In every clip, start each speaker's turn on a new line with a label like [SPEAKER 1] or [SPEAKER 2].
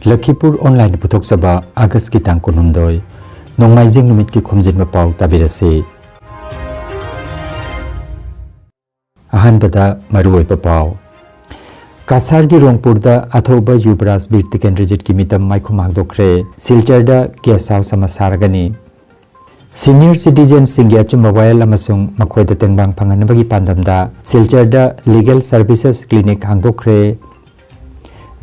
[SPEAKER 1] Lakhipur Online Putoksaba August ki tang kunumdoi Nongmaijing numit ki Khomjinba Pao tabirase Ahanbada Maruoi Pao Kasar ki Rongpurda Athoba Yubras Bir Tikenrejit ki mitam Maikhum Hangdokre Silcharda Kiasaw Samasaragani Senior citizen singya chumba wayal amasung makhoida tengbang phanganabagi pandamda Silcharda Legal Services Clinic hangdokre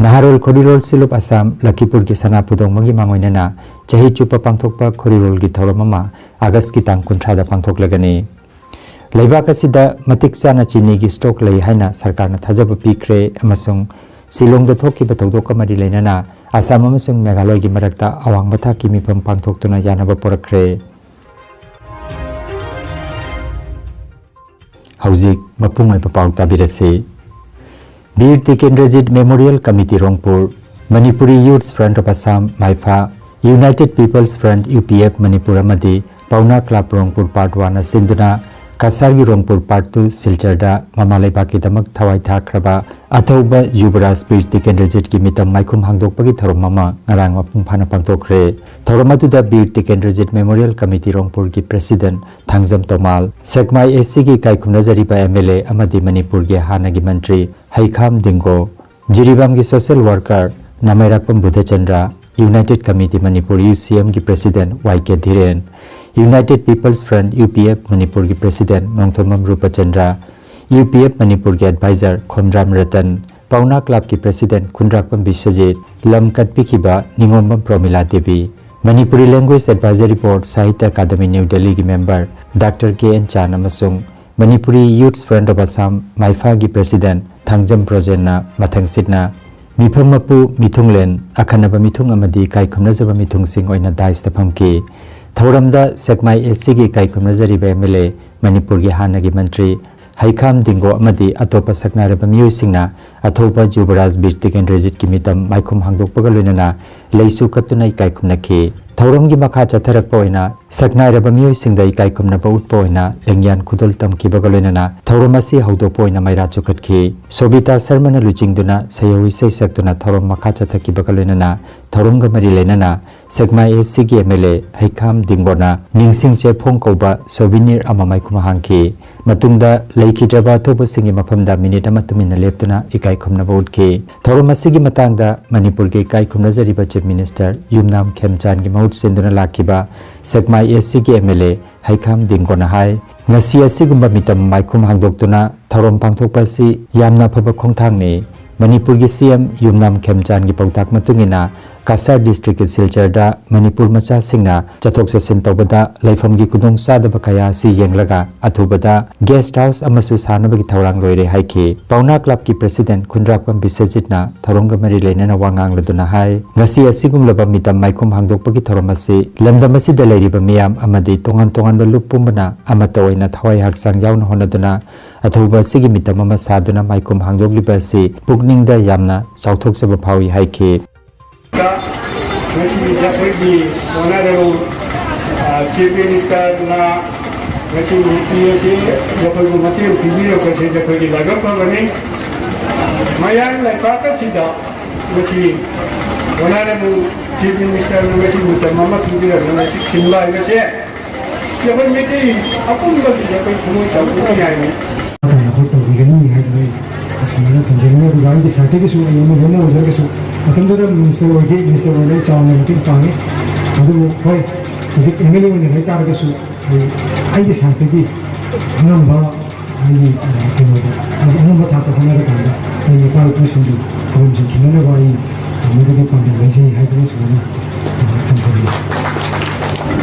[SPEAKER 1] Naharol Korirol Silup Assam Lakhipur ki Sanapudong magi mangoinana chahi chupa pangthokpa Korirol gi thoramama August ki tang kunthada pangthoklagani Leibak asida matik chana chini gi stock lei haina sarkarna thajaba pikre amasung Silongda thokiba tawdok amari leinana Assam amasung Meghaloi gi marakta awang batha ki mifam pangthoktuna yanaba porakre Hauzik Mapungai Pao tabirase Bir Tikenrejit Memorial Committee Rongpur Manipuri Youth Front of Assam Maifa United People's Front UPF Manipur amadi Pauna Club Rongpur Part 1 Sinduna Kasargi Rongpur Part 2 Silcharda Mamalai Baki Damak Thawai Thakraba Athoba Yubras Bir Tikenrejit ki mitam Maikhum Hangdokpagi Thoromama Ngarang Mapung Phana Pangtokre Thoromatuda Bir Tikenrejit Memorial Committee Rongpur ki President Thangjam Tomal Sekmai AC ki Kaikumnajariba MLA amadi Manipur ge Hanagi Mantri Haikham Dingo Jiribam ki Social Worker Namairakpam Buddhachandra United Committee Manipur UCM ki President YK Dhiren United People's Front UPF Manipur ki President Nongthomam Rupachandra UPF Manipur ki Advisor Khomram Ratan Pauna Club ki President Khundrakpam Biswajit Lam Katpikhiba Ningombam Promila Devi Manipuri Language Advisory Board Sahitya Academy New Delhi ki Member Dr. K.N. Chan amasung Manipuri Youth Front of Assam Maifa ki President Thangjam Projenna Mathangsitna Mifam Mapu Mithunglen Akhanaba Mithung amadi Kaikumnajaba Mithung Sing oina Dais Taphamki Thoramda Sekmai AC ki Kaikumnajariba MLA Manipur ki Hanagi Mantri Haikham Dingo amadi Atopa Saknaraba Miyosingna Athoba Yubaraj Bir Tikenrejit ki mitam Maikhum Hangdokpaga loinana Leisu Katunai Kaikumnaki Thoramgi makha chatharakpa oina Saknaraba Miyosingda Kaikumnaba utpa oina Lengyan Khudol Tamkibaga loinana Thoramasi Haudokpa oina Maira Chukatki Sobita Sarmana Luchingduna Sayawi Saisaktuna Thoram makha chathakibaga loinana Thoramga mari leinana Sekmai AC ki MLA Haikham Dingbona Ningsingche Phongkoba Souvenir ama Maikhum Hangki Matungda Laikhidraba Thoba Singi Mafamda Minute ama tumina leptuna Ikai Khomnaba utki Thoramasi gi matangda Manipur ge Ikai Khomnajariba Chief Minister Yumnam Khemchan gi mahut senduna lakhiba Sekmai AC ki MLA Haikham Dingbona hai ngasi asigumba mitam Maikhum Hangdoktuna Thoram pangthokpa si yamna phaba khongthangni Manipur gi CM Yumnam Khemchan gi pautak matungina Kasar District ki Silcharda Manipur macha singna chathok chasin tawbada laifam gi kudong sadaba kaya si yenglaga athubada guest house amasu sanaba gi thawrang loire haiki Pauna Club ki President Khundrakpam Biswajitna tharonga mari leinana wangang laduna hai ngasi asigumlaba mitam Maikhum Hangdokpa gi thoramasi lamdamasi da leiriba miyam amadi tongan ba lupumbana amata oina thawai haksang yauna honaduna athuba sigi mitam ama saduna Maikhum Hangdogliba si pukningda yamna chauthokjaba phawi haiki
[SPEAKER 2] Masih jadi honorable Chief Minister na masih PSC jadi mati TV kerja jadi lagu apa ni? Mayang lepas sudah masih honorable Chief Minister masih macam mama TV masih kimla masih. Jadi mesti apa mula jadi semua campur ni. Aku tahu begini hari sebenarnya penjelasan orang di sana itu semua yang mana wajar ke semua. Atandara Minister Wale Chawan Meeting Pangi, Adu Hoi, Visit MLA when the Targasu, I decided to number number type of America, and the power person to come to Canada, maybe conservation happiness one.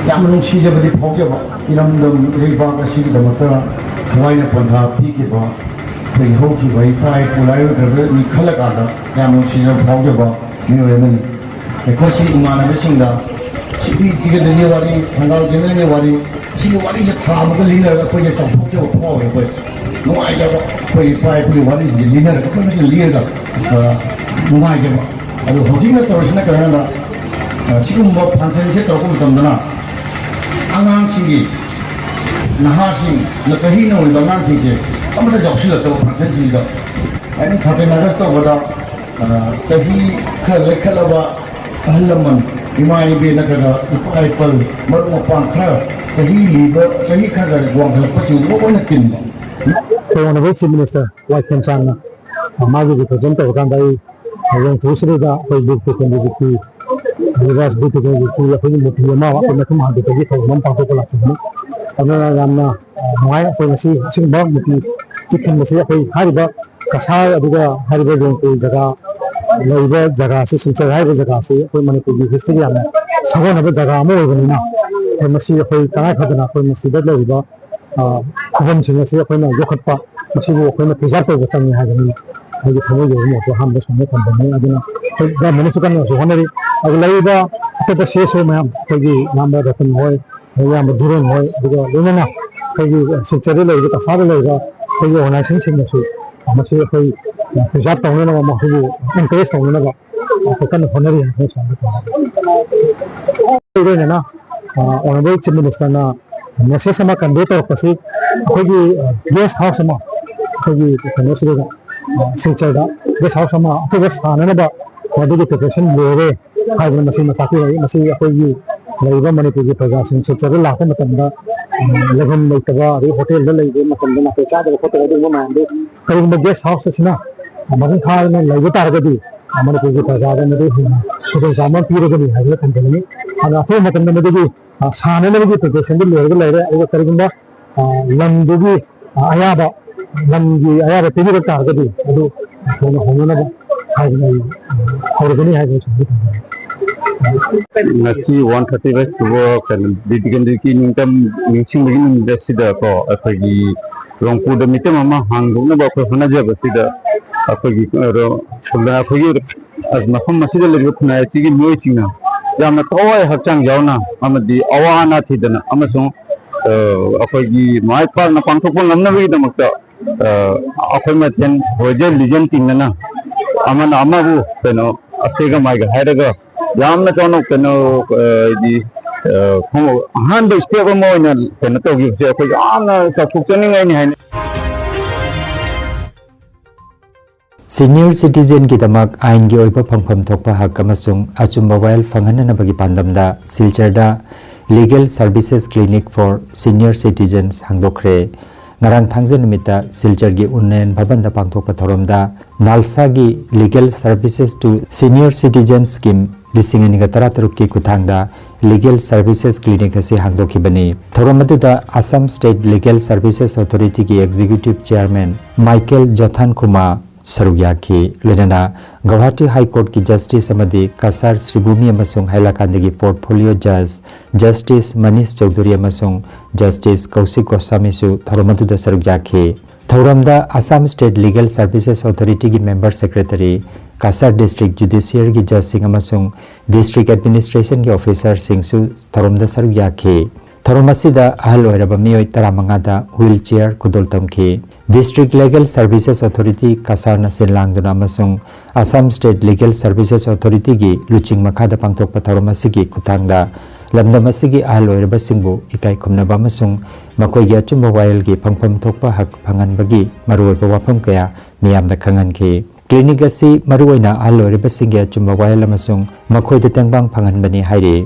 [SPEAKER 3] Yaman Shija with the Pokemon, Ilam Riva, Shiki the Mata, Hawaii upon her Pikiba. The hockey by pride, Pulayo, the Kalakada, Yamuchi of Hogaba, New Yemen. The question in Manavishing, she beat the Newari, Kangal Generally, she what is a farm of the leader of the project of Pokyo Paul, but no idea what is the leader, because the leader of no idea. I was hoping that there was not a she couldn't walk Pansen set of Dana Angang Singi Nahasing, Nakahino, and the Nansing. Some of the jobs that were potentially done. And 30 minutes over the Sahi Kalaba ahal laman ima ibe nagaga ipa ipal maru mapang khara sahi liba sahi khara guang khara pasi mo na kin
[SPEAKER 4] so honorable chief minister like concern magi di present kan dai yang thusre da koi book ko kan di reverse book ko di ya koi muthi ma wa ko ma de di ko mom pa ko la chi ana ramna mai ko si sing ba muthi chikin masi koi hariba kasai aduga hariba jong ko jaga leiba jaga se silchar hariba jaga se koi manipur di history ama sagon ba jaga mo ko na koi masi koi tangai khadana koi masi da leiba khobam sing se koi na yokhat pa masi ko koi na preserve ko chang ha gani hagi thamo yo mo to ham ba sum ko ban aduna da mani kan so honari ag leiba to se so ma koi gi number da kan hoy ya ma duron hoy aduga lena koi gi silchar leiba ka sa leiba koi yo na sing sing su masi koi preserve ta na ma hu encourage ta na ba to kan honari ha so na na honorable chief minister na message sama kan do to pasi koi gi guest house sama koi gi kan se ga silchar da guest house sama to guest khana na ba wadagi preparation lore hai na masi ma ta ki masi koi gi leiba manipur gi praja sing silchar la ka matam da legon mai ta ba ri hotel da leiba matam da na pe cha da ko to da ma ande kai ma guest house sina magan kha na leiba tar ga di manipur gi praja da ne so zaman pi ro ga ni hai kan ni ana to matam da ne gi sana na gi preparation da lore ga lere ai ka ri ba lam du gi aya ba lam gi aya ba ti ro tar ga di adu so na hono na ba hai ni ho ga ni hai ga
[SPEAKER 5] Nasi 135 tuwa kan didikan diki ningtam ningsing begini desida ko apagi rongpu da mitem ama hangdung na ba ko hana ja basida apagi ro sabda apagi mafam masida lagi khuna chi noi chingna yamna tawai hakchang yauna amadi awana thidana amasung apagi mai par na pangthokpon lamna bi damakta akhoi ma ten hoje legend tingna amana amabu teno asega mai ga hairaga yamna tono keno di han de step mo na keno to gi se ko yamna ka phukchani ngai ni hain
[SPEAKER 1] Senior citizen ki damak ain gi oiba phangpham thokpa hak amasung achum mobile phangana bagi pandamda silcharda legal services clinic for senior citizens hangdokre ngarang thangje nimita silchar gi unnayan bhaban da pangthokpa thoromda nalsa gi legal services to senior citizens scheme lisingani ga tarataruk ki kuthangda legal services clinic ase hangdokhi bani thoramatuda Assam State Legal Services Authority ki executive chairman Michael Jothan Kumar Saruyaki lenana Guwahati High Court ki justice amadi Kasar Sribhumi amasung Hailakandagi portfolio judge Justice Manish Chaudhary amasung Justice Kaushik Goswami su thoramatuda Saruyaki Thauramda Assam State Legal Services Authority ki member secretary Kasar District Judiciary ki judge sing amasung District Administration ki officer sing su thoramda Saruyaki Thoramasida ahal oiraba mioi taramangada wheelchair kudol tamki District Legal Services Authority Kasarna Sinlangduna amasung Assam State Legal Services Authority gi luching makhada pangthokpa thoramasigi kuthangda lamdamasigi ahal oiraba singbu ikai khumnaba amasung makoi gi achumba wail gi phangpham thokpa hak phanganbagi maruoiba wafam kaya miyamda khanganki clinic asi maruoina ahal oiraba singi achumba wail amasung makoi de tangbang phanganbani hairi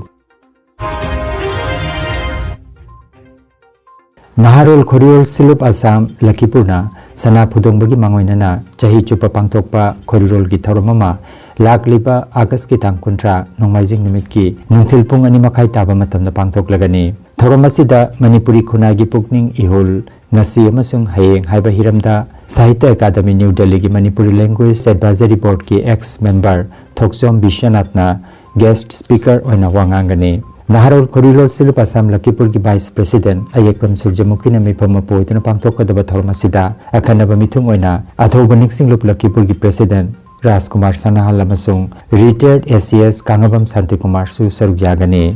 [SPEAKER 1] Naharol Khoriol Silup Assam Lakhipurna Sana Phudongbagi Mangoinana Chahi Chupa Pangthokpa Khoriol gi Thoromama Lakliba August ki tang kuntra Nongmaijing numit ki Nungthil pung ani makhai taba matamda pangthoklagani Thoromasida Manipuri khuna gi pukning ihul ngasi amasung hayeng haiba hiramda Sahitya Academy New Delhi ki Manipuri Language Advisory Board ki ex member Thoksom Bishanathna guest speaker oina wangangani Naharol Khoriol Silup Assam Lakhipur ki Vice President Ayekpam Surjamukhi na mifam mapoitna pangthokadaba thormasida akhanaba mithung oina athoba Niksinglup Lakhipur ki President Rajkumar Sanahal amasung retired SCS Kangabam Santi Kumar su sarugyagani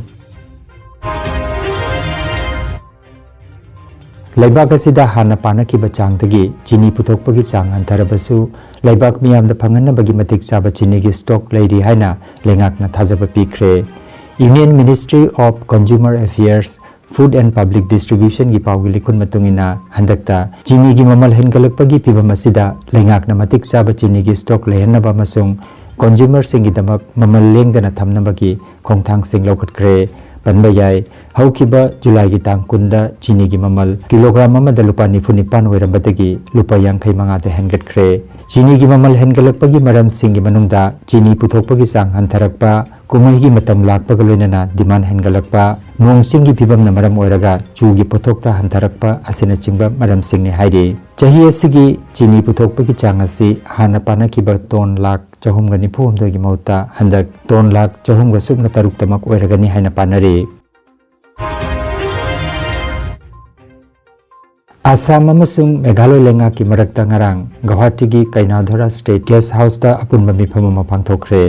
[SPEAKER 1] Laibak asida hana panakhiba changdagi chini puthokpagi chang antarabasu laibak miyamda phanganabagi matik chaba chini gi stock leiri haina lengakna thajaba pikre Union Ministry of Consumer Affairs Food and Public Distribution gi pawgi likhun matungina handakta chini gi mamal hengalakpagi pibam asida lengakna matik chaba chini gi stock lehanaba masung consumer singidamak mamal lengdana thamnabagi khongthang sing lawkhatkre panba yai haukiba July gi tang kunda chini gi mamal kilogram amada lupa nifunipan oirabadagi lupa yankhai manga te hengatkre chini gi mamal hengalakpagi maram singi manungda chini puthokpagi sang hantharakpa kumai gi matam lakpaga loinana demand hengalakpa nong singi phibam na maram oiraga chu gi pothokta hantharakpa asina chingba maram singni hairi chahi asigi chini puthokpagi chang asi hana panakiba ton lak chahum gani phom dogi mauta handak ton lak chahum ga subna taruk tamak oiragani haina panari Assam amasung Meghalaya lenga ki marakta ngarang Guwahati gi Kainadhara State Guest House ta apunba mifam ama pangthokre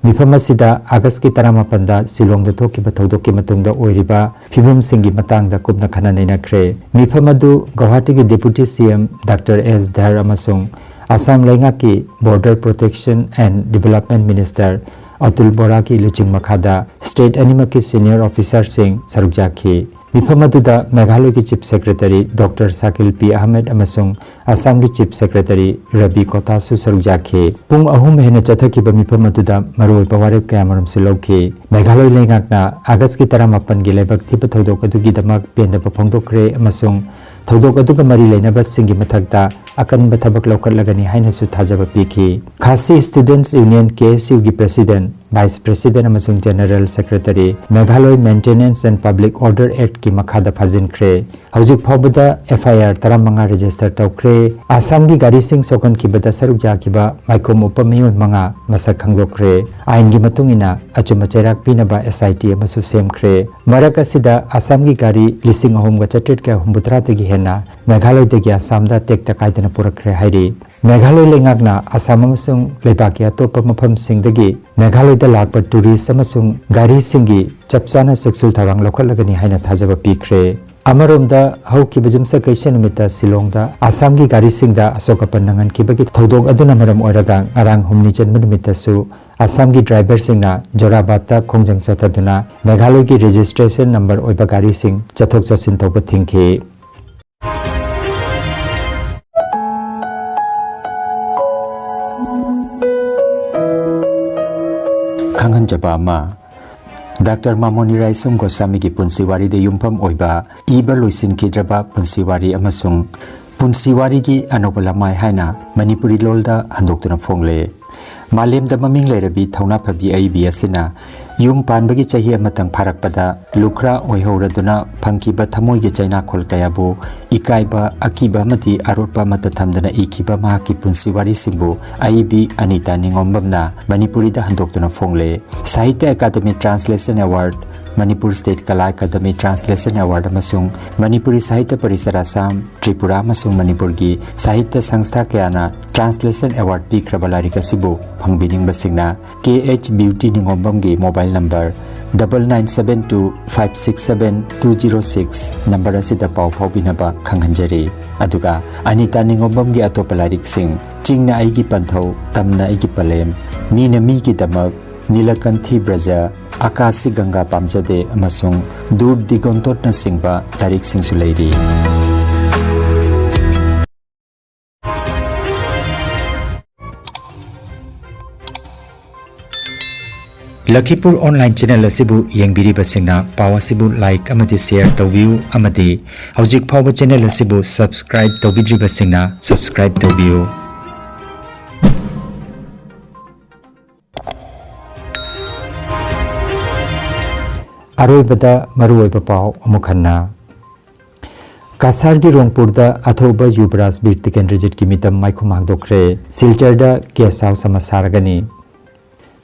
[SPEAKER 1] mifam asida August ki 18 da Shillong da thokiba thodok ki matungda oiriba phibam singi matang da kupna khana nainakre mifam adu Guwahati gi Deputy CM Dr. S. Dhar amasung Assam lenga ki Border Protection and Development Minister Atul Bora ki luching makhada State Anima ki Senior Officer Singh Sarukjakhi mifam aduda Meghalaya ki Chief Secretary Dr. Sakil P. Ahmed amasung Assam ki Chief Secretary Rabi Kotasu Sarukjakhi pung ahum hena chathakiba mifam aduda maroi pawarep kayamaram silauki Meghalaya lengakna August ki 18 gi lebak thipa thodok adugi damak penda paphongdokre amasung thodok aduga mari leinaba singi mathakta akan bathabak laukatlagani haina su thajaba pikhi Khasi Students Union KSU gi President Vice President amasung General Secretary Meghalaya Maintenance and Public Order Act ki makhada phajinkre haujuk phawbada FIR 15 register tawkre Assam gi gari sing sokan ki bada saruk jakiba maikom upamiyon manga masak khangdokre ain gi matungina achuma cherak pinaba SIT amasu semkre marak asida Assam gi gari lising ahum ga chatet ka humbutra te gi hena Meghalaya te gi Assam da tekta kaidana purakre hairi Meghalaya lengakna Assam amasung leibak ya topa mafam singdagi Meghalaya da lakpa tourist amasung gari singi chapchana sexual thawang lokhatlagani haina thajaba pikre Amaromda hauki bajumsa kaisa numita Shillongda Assam gi gari singda asoka panangan kibagi thodok aduna maram oiraga arang humni janma numita su Assam gi driver singna Jorabad ta khongjang chataduna Meghalaya gi registration number oiba gari sing chathok chasin tawba thingki Khangan jaba ma Dr. Mamoni Raisum Gosami ki punsiwari de yumpham oiba iba loisin kidraba punsiwari amasung punsiwari ki anobalamai haina Manipuri lolda handoktuna phongle Malem da maming leirabi thauna phabi aibi asina yum panbagi chahi amatang pharakpada lukra oihoraduna phangkiba thamoi gi chaina khol kayabu ikaiba akiba mati arotpa mata thamdana ikiba ma ki punsiwari simbu aibi anita ningombamna Manipuri da handoktuna phongle Sahitya Academy Translation Award Manipur State Kala Academy Translation Award amasung Manipuri Sahitya Parishad Assam Tripura amasung Manipur gi Sahitya Sangstha kayana Translation Award pikraba larika sibu phangbining basingna KH Beauty ningombam gi mobile number 9972567206 number asida pau phobinaba khanghanjari aduga anita ningombam gi atopa larik sing chingna aigi panthau tamna aigi palem mina mi gi damak Nilakanthi Braja Akasi Ganga Pamjade amasung Dur Digontot na singba larik singsu leiri Lakhipur online channel asibu yengbiriba singna pawa sibu like amati share tawbiu amati hojik phawa channel asibu subscribe tawbidriba singna subscribe tawbiu Aroibada maruoiba pao amukhanna Kasar gi Rongpurda athoba Yubraj Bir Tikendrejit ki mitam maikhum hangdokre Silcharda guest house ama saragani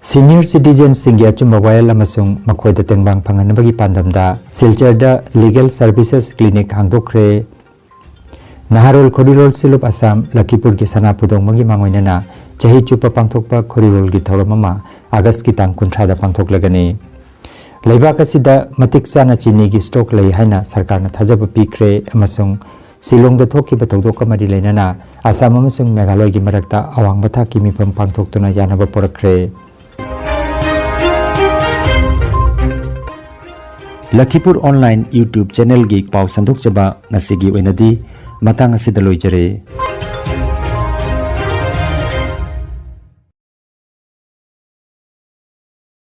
[SPEAKER 1] Senior citizen singya chumba wayal amasung makhoida tengbang phanganabagi pandamda Silcharda Legal Services Clinic hangdokre Naharol Khorirol Silup Assam Lakhipur ki Sanapudong magi mangoinana chahi chupa pangthokpa Khorirol gi thoramama August ki tang 19 da pangthoklagani Leibak asida matik chana chini gi stock lei haina sarkarna thajaba pikre amasung Shillong da thokiba thodok amari leinana Assam amasung Meghalaya gi marakta awangba thaki mifam pangthoktuna yanaba porakre Lakhipur Online YouTube channel gi pau sandok jaba ngasigi oinadi matang asida loijare